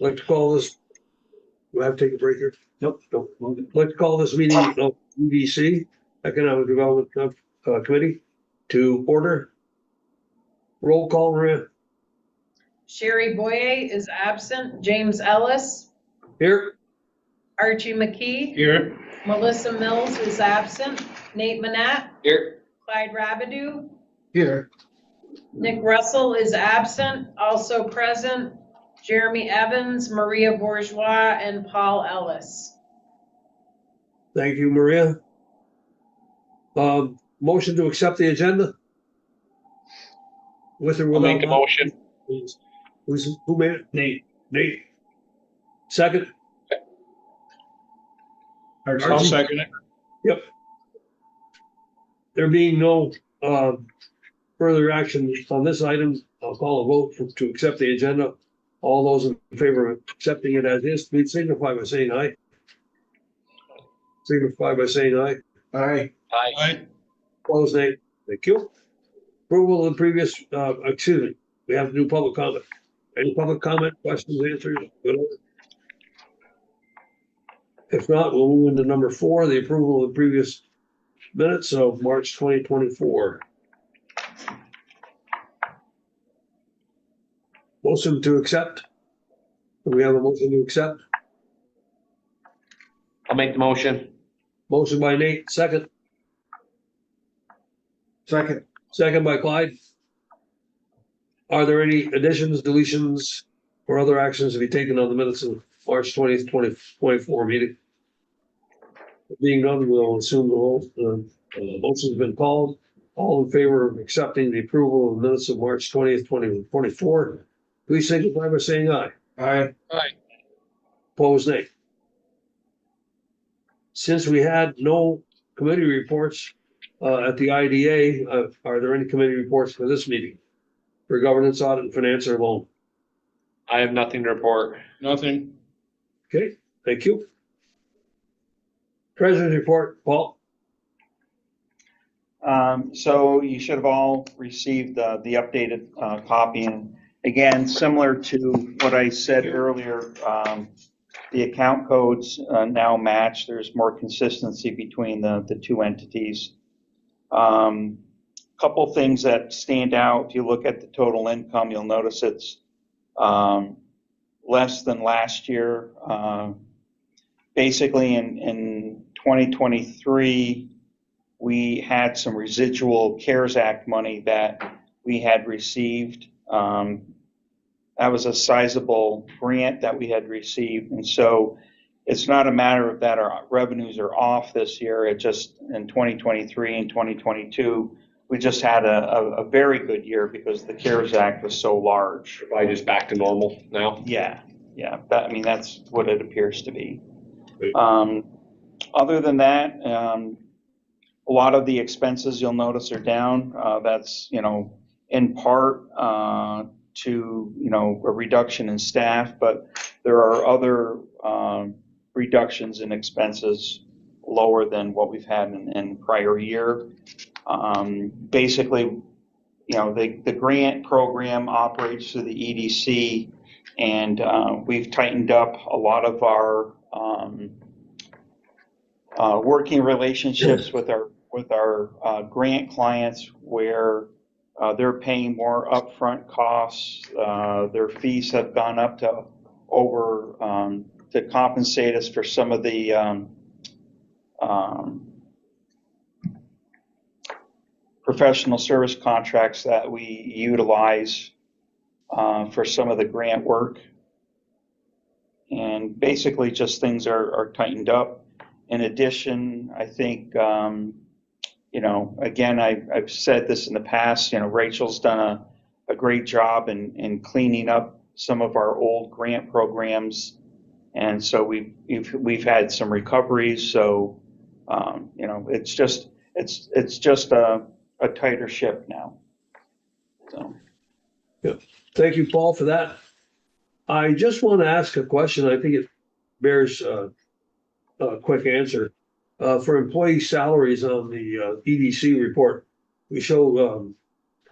Like to call this, do I have to take a break here? Nope. Like to call this meeting of EDC, Economic Development Committee, to order. Roll call, Maria. Sherry Boye is absent. James Ellis, Here. Archie McKee, Here. Melissa Mills is absent. Nate Manette, Here. Clyde Rabidou, Here. Nick Russell is absent. Also present, Jeremy Evans, Maria Bourgeois, and Paul Ellis. Thank you, Maria. Motion to accept the agenda? With or I'll without? make the motion. Who made it? Nate. Second? I'll second it. Yep. There being no further action on this item, I'll call a vote to accept the agenda. All those in favor of accepting it as is, please signify by saying aye. Signify by saying aye. Aye. Aye. Opposed, nay. Thank you. Approval of the previous, excuse me, we have to do public comment. Any public comment, questions, answers? Whatever. If not, we'll move into number 4, the approval of the previous minutes of March 2024. Motion to accept. Do we have a motion to accept? I'll make the motion. Motion by Nate, second. Second by Clyde. Are there any additions, deletions, or other actions to be taken on the minutes of March 20th, 2024 meeting? Being none, we'll assume the motion's been called. All in favor of accepting the approval of the minutes of March 20th, 2024, please signify by saying aye. Aye. Aye. Opposed, nay. Since we had no committee reports at the IDA, are there any committee reports for this meeting? For governance, audit, and finance or loan? I have nothing to report. Nothing. Okay, thank you. Treasurer's report, Paul. So you should have all received the updated copy. And again, similar to what I said earlier, the account codes now match. There's more consistency between the two entities. Couple things that stand out. If you look at the total income, you'll notice it's less than last year. Basically, in 2023, we had some residual CARES Act money that we had received. That was a sizable grant that we had received. And so it's not a matter of that our revenues are off this year. It just, in 2023 and 2022, we just had a very good year because the CARES Act was so large. Probably just back to normal now. Yeah. I mean, that's what it appears to be. Other than that, a lot of the expenses you'll notice are down. That's, in part to, a reduction in staff, but there are other reductions in expenses lower than what we've had in prior year. Basically, the grant program operates through the EDC, and we've tightened up a lot of our working relationships with our grant clients, where they're paying more upfront costs. Their fees have gone up to compensate us for some of the professional service contracts that we utilize for some of the grant work. And basically just things are tightened up. In addition, I think, again, I've said this in the past, Rachel's done a great job in cleaning up some of our old grant programs. And so we've had some recoveries. So, it's just a tighter ship now. So. Yeah. Thank you, Paul, for that. I just want to ask a question. I think it bears a quick answer. For employee salaries on the EDC report, we show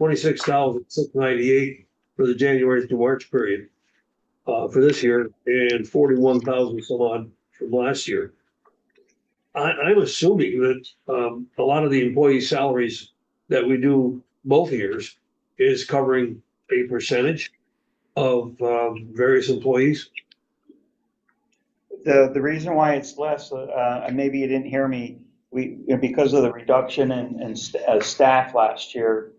$26,698 for the January to March period. for this year and 41,000 some odd from last year. I'm assuming that, a lot of the employee salaries that we do both years is covering a percentage of, various employees. The reason why it's less, and maybe you didn't hear me, because of the reduction in staff last year,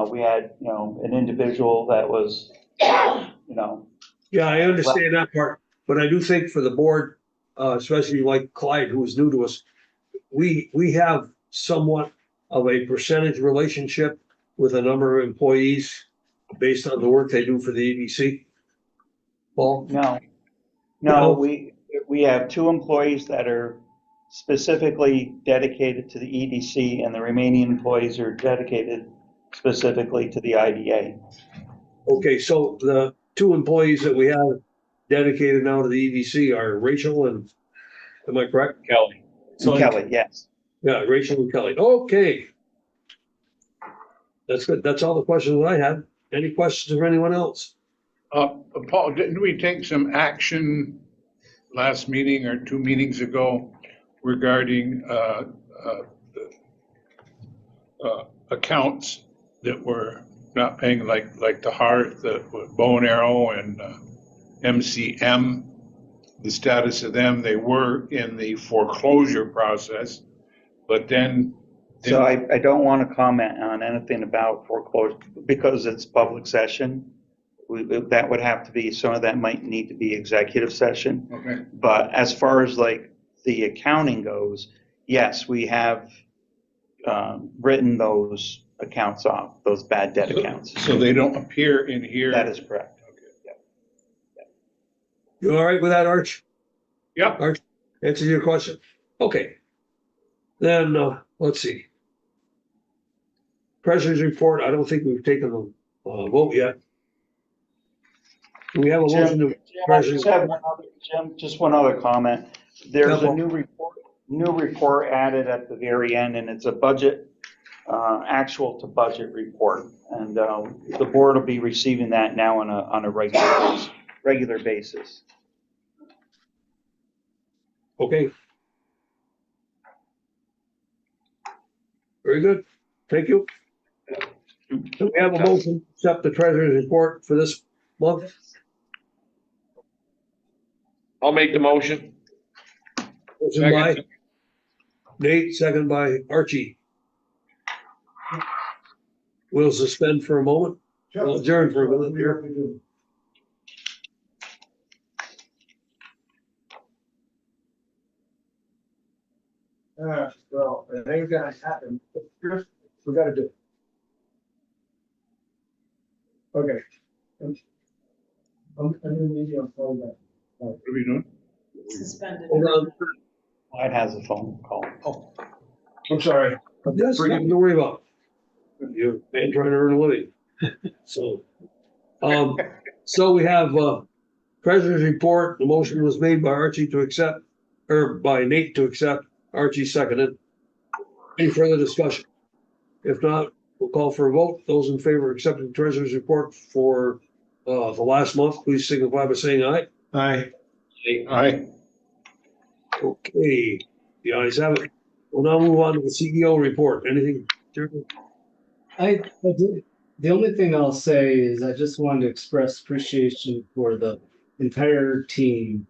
we had, an individual that was, Yeah, I understand that part, but I do think for the board, especially like Clyde, who is new to us, we have somewhat of a percentage relationship with a number of employees based on the work they do for the EDC. Paul? No, No. we have two employees that are specifically dedicated to the EDC, and the remaining employees are dedicated specifically to the IDA. Okay, so the two employees that we have dedicated now to the EDC are Rachel and, am I correct? Kelly. And Kelly, yes. Yeah, Rachel and Kelly. Okay. That's good. That's all the questions I had. Any questions of anyone else? Paul, didn't we take some action last meeting or 2 meetings ago regarding accounts that were not paying, like the Hearth, the Bow and Arrow, and MCM? The status of them, they were in the foreclosure process, but then. So I don't want to comment on anything about foreclosure because it's public session. That would have to be, some of that might need to be executive session. Okay. But as far as like the accounting goes, yes, we have written those accounts off, those bad debt accounts. So they don't appear in here? That is correct. You all right with that, Arch? Yep. Arch, answer your question? Okay. Then, let's see. Treasurer's report, I don't think we've taken a vote yet. Do we have a motion to? Jim, just one other comment. There's a new report added at the very end, and it's a budget, actual to budget report. And the board will be receiving that now on a regular basis. Okay. Very good. Thank you. Do we have a motion to accept the treasurer's report for this month? I'll make the motion. Motion by Nate, second by Archie. We'll suspend for a moment. We'll adjourn for a minute here. Well, it ain't gonna happen. First, we gotta do it. Okay. I'm gonna need you on phone back. What are we doing? Suspended. Hold on. Clyde has a phone call. Oh, I'm sorry. Yes, nothing to worry about. You're a man trying to earn a living. So, so we have, treasurer's report. The motion was made by Archie to accept, or by Nate to accept. Archie seconded. Any further discussion? If not, we'll call for a vote. Those in favor of accepting the treasurer's report for, the last month, please signify by saying aye. Aye. aye. Okay, the ayes have it. We'll now move on to the CEO report. Anything, Jeremy? The only thing I'll say is I just wanted to express appreciation for the entire team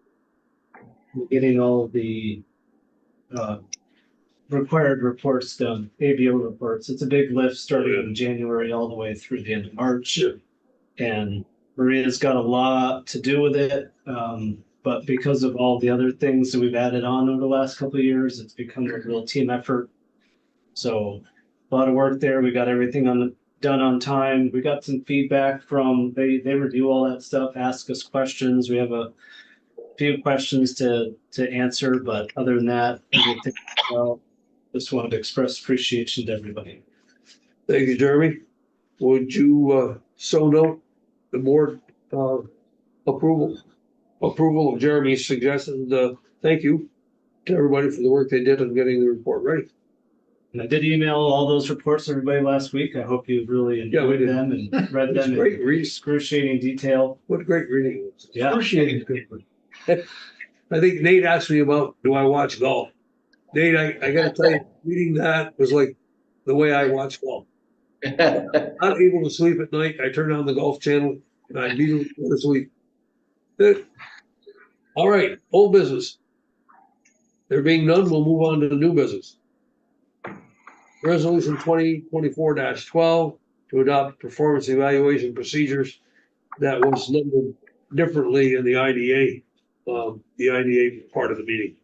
getting all the required reports done, ABO reports. It's a big lift starting in January all the way through the end of March. And Maria's got a lot to do with it. But because of all the other things that we've added on over the last couple of years, it's become a real team effort. So a lot of work there. We got everything done on time. We got some feedback from, they review all that stuff, ask us questions. We have a few questions to answer, but other than that, everything well. Just wanted to express appreciation to everybody. Thank you, Jeremy. Would you, so note the board, approval of Jeremy's suggested, thank you to everybody for the work they did on getting the report ready. And I did email all those reports to everybody last week. I hope you've really Yeah, we enjoyed did. them and read It's them great in read. excruciating detail. What a great reading. it was. Yeah. Excruciating is good. I think Nate asked me about, do I watch golf? Nate, I gotta tell you, reading that was like the way I watch golf. Not able to sleep at night, I turn on the golf channel and I immediately go to sleep. Good. All right, old business. There being none, we'll move on to the new business. Resolution 2024-12 to adopt performance evaluation procedures that was numbered differently in the IDA part of the meeting.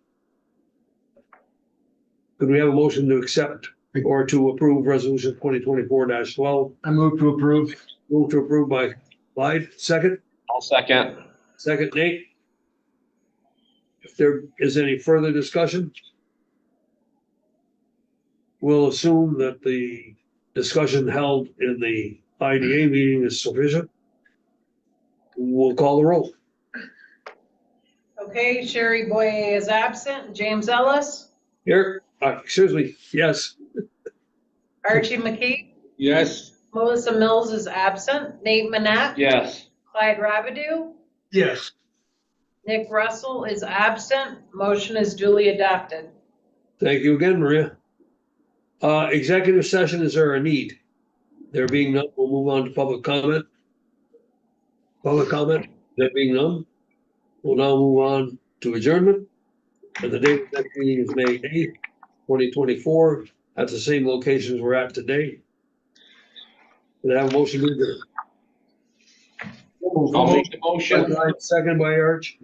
Could we have a motion to accept or to approve resolution 2024-12? I move to approve. Move to approve by Clyde, second. I'll second. Second, Nate. If there is any further discussion, we'll assume that the discussion held in the IDA meeting is sufficient. We'll call the roll. Okay, Sherry Boye is absent. James Ellis, Here, excuse me, yes. Archie McKee, Yes. Melissa Mills is absent. Nate Manette, Yes. Clyde Rabidou, Yes. Nick Russell is absent. Motion is duly adopted. Thank you again, Maria. Executive session, is there a need? There being none, we'll move on to public comment. Public comment, there being none, we'll now move on to adjournment. And the date of the next meeting is May 8th, 2024, at the same locations we're at today. Can I have a motion to adjourn? I'll make the motion. Second by Arch.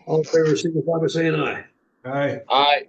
All in favor, signify by saying aye. Aye. Aye.